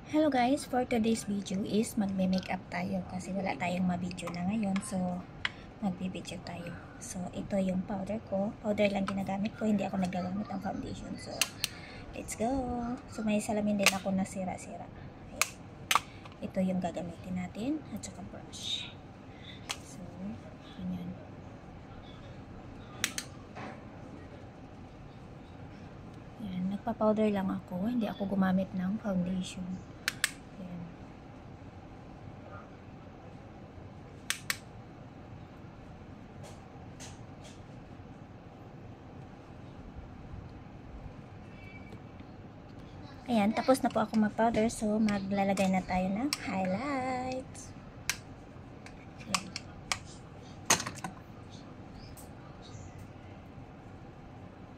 Hello guys, for today's video is magme-makeup tayo kasi wala tayong ma-video na ngayon, so magbi-video tayo. So ito yung powder ko, powder lang ginagamit ko, hindi ako nagagamit ng foundation. So let's go. So may salamin din ako na sira-sira. Ito yung gagamitin natin at saka brush. So ganyan. Yan, nagpa-powder lang ako, hindi ako gumamit ng foundation. Yan. Ayan, tapos na po ako mag-powder, so maglalagay na tayo ng highlights. Ayan.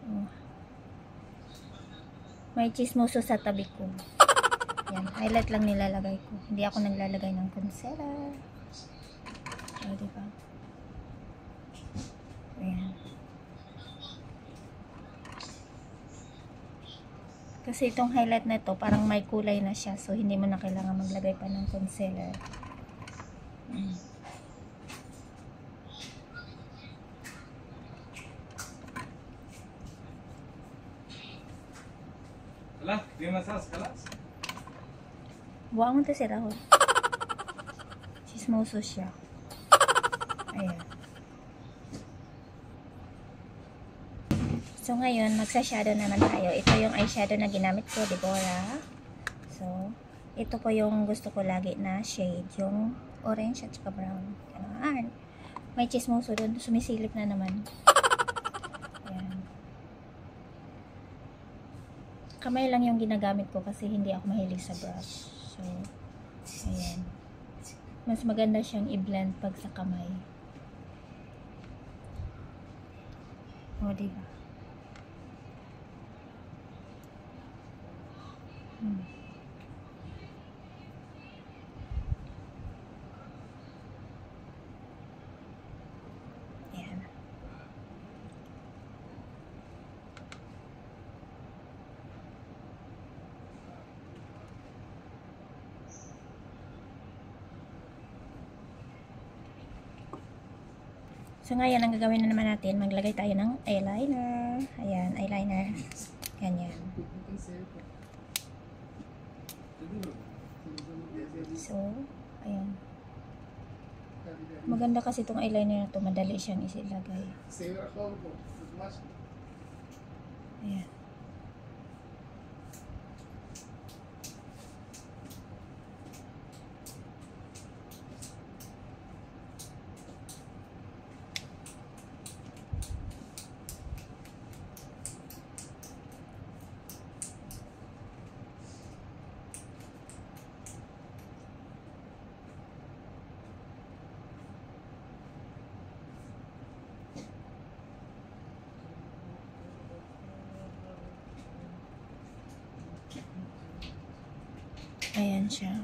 Oh. May chismoso sa tabi ko. Ayan, highlight lang nilalagay ko. Hindi ako naglalagay ng concealer. O, diba? Ayan. Kasi itong highlight na ito, parang may kulay na siya. So, hindi mo na kailangan maglagay pa ng concealer. Kalas, di masas, kalas. Buwang mo ito si Rahul. Chismoso siya. Ayan. So, ngayon, magsa-shadow naman tayo. Ito yung eyeshadow na ginamit ko, Deborah. So, ito po yung gusto ko lagi na shade. Yung orange at saka brown. Ganun. May chismoso doon. Sumisilip na naman. Ayan. Kamay lang yung ginagamit ko kasi hindi ako mahilig sa brush. So, ayan. Mas maganda siyang i-blend pag sa kamay. O, diba? Ayan. So, ngayon, ang gagawin na naman natin, maglagay tayo ng eyeliner. Ayan, eyeliner. Ganyan. So, ayan. Maganda kasi itong eyeliner na ito. Madali siyang isilagay. Ayan. Ayan siya.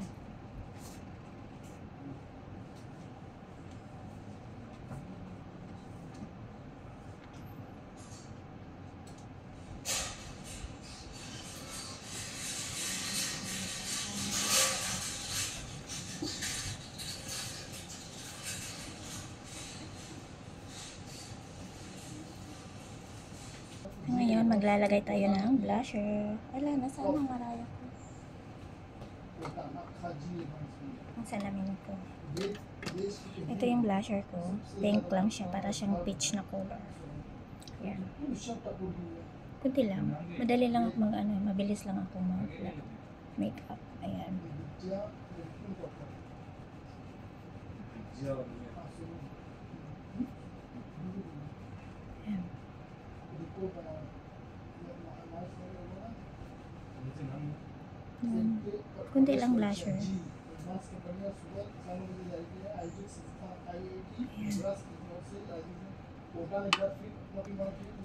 Ngayon, maglalagay tayo ng blusher. Wala, nasaan ang maraya ko? Ang salamin ko. Ito yung blusher ko. Pink lang siya. Para siyang peach na color. Ayan. Kunti lang. Madali lang ako mabilis lang ako mag-makeup. Ayan. Ayan. Kunti lang blusher. Ayan.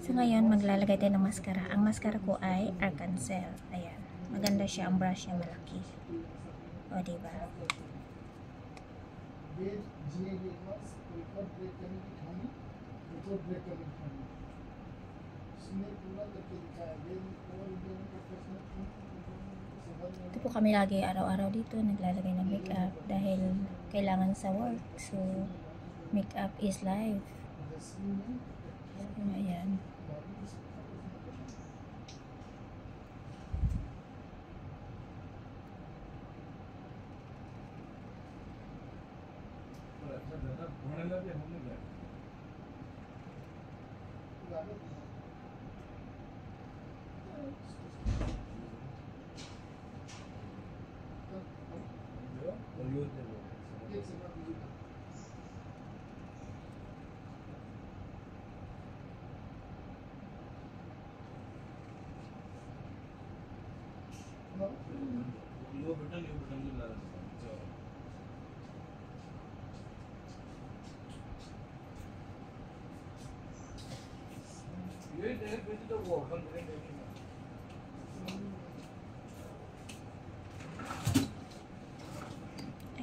So ngayon, maglalagay tayo ng mascara. Ang mascara ko ay Arc-en-Ciel. Ayan. Maganda siya. Ang brush niya malaki. O, diba? Ito po kami lagi araw-araw dito naglalagay ng makeup dahil kailangan sa work. So, makeup is life. So, ayan. होने लगे होने लगे यो बटन मिला रहा है ये डायरेक्ट बेटी तो वो हम करेंगे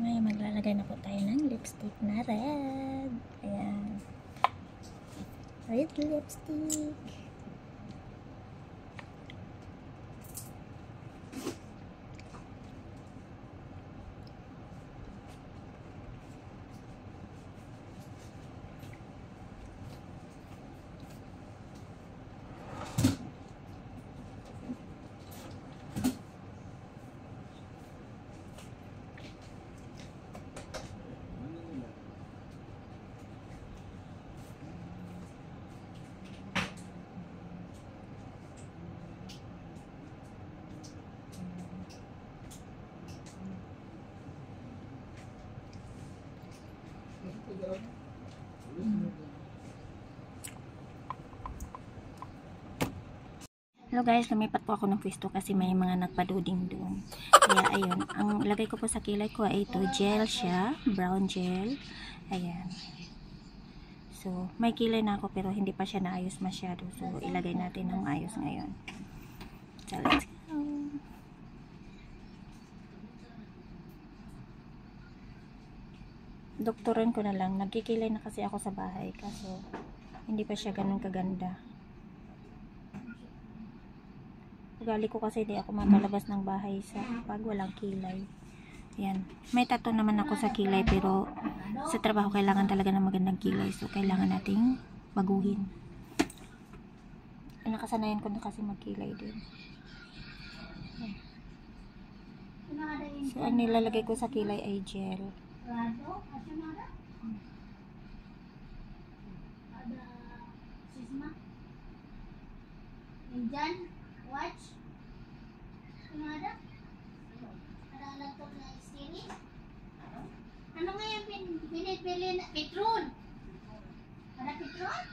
Ngayon maglalagay na po tayo ng lipstick na red. Ayan. Red lipstick. Hello guys, lumipat po ako ng pwesto kasi may mga nagpaduding doon. Kaya ayun, ang lagay ko po sa kilay ko ay ito, gel siya, brown gel. Ayan. So, may kilay na ako pero hindi pa siya naayos masyado. So, ilagay natin ng maayos ngayon. So, let's go. Doktoran ko na lang. Nagkikilay na kasi ako sa bahay kaso hindi pa siya ganun kaganda. Ugali ko kasi di ako makalabas ng bahay sa pag walang kilay. Ayan. May tattoo naman ako sa kilay pero sa trabaho kailangan talaga ng magandang kilay. So, kailangan nating baguhin. Nakasanayan ko na kasi magkilay din. So, ang nilalagay ko sa kilay ay gel. Watch. Ada laptop na steady. Ano nga yung pinipili na Petron? Ada Petron?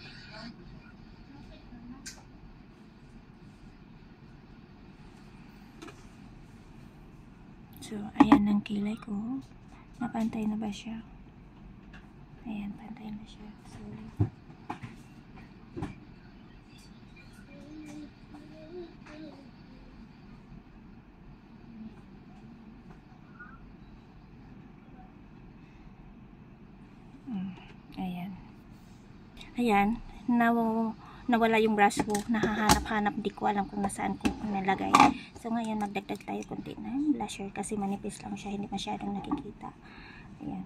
So, ayan ang kilay ko. Napantay na ba siya? Ayan, pantay na siya. So, ayan. Ayan, nawala yung brush ko. Nahahanap-hanap, di ko alam kung nasaan ko nalagay. So, ngayon magdagdag tayo konti ng blusher kasi manipis lang siya, hindi masyadong nakikita. Ayan.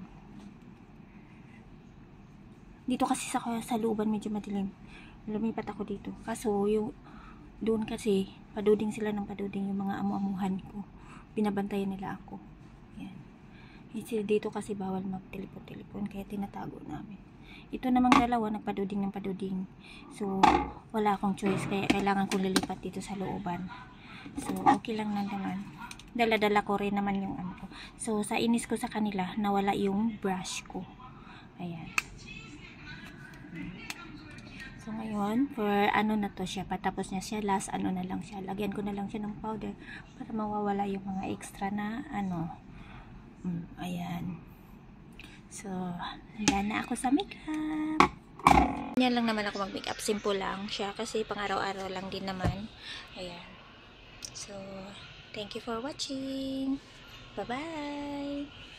Dito kasi sa looban medyo madilim. Lumipat ako dito. Kaso, yung doon kasi, paduding sila ng paduding yung mga amu-amuhan ko. Binabantayan nila ako. Ayan. Dito kasi bawal magtelepon-telepon kaya tinatago namin. Ito namang dalawa nagpaduding ng paduding. So, wala akong choice kaya kailangan kong lilipat dito sa looban. So, okay lang naman. Dala-dala ko rin naman yung ano ko. So, sa inis ko sa kanila, nawala yung brush ko. Ayan. So, ngayon, for ano na to siya, patapos niya siya, last ano na lang siya. Lagyan ko na lang siya ng powder para mawawala yung mga extra na ano. Ayan. So, handa na ako sa makeup. Yan lang naman ako mag-makeup. Simple lang siya kasi pang-araw-araw lang din naman. Ayan. So, thank you for watching. Bye-bye!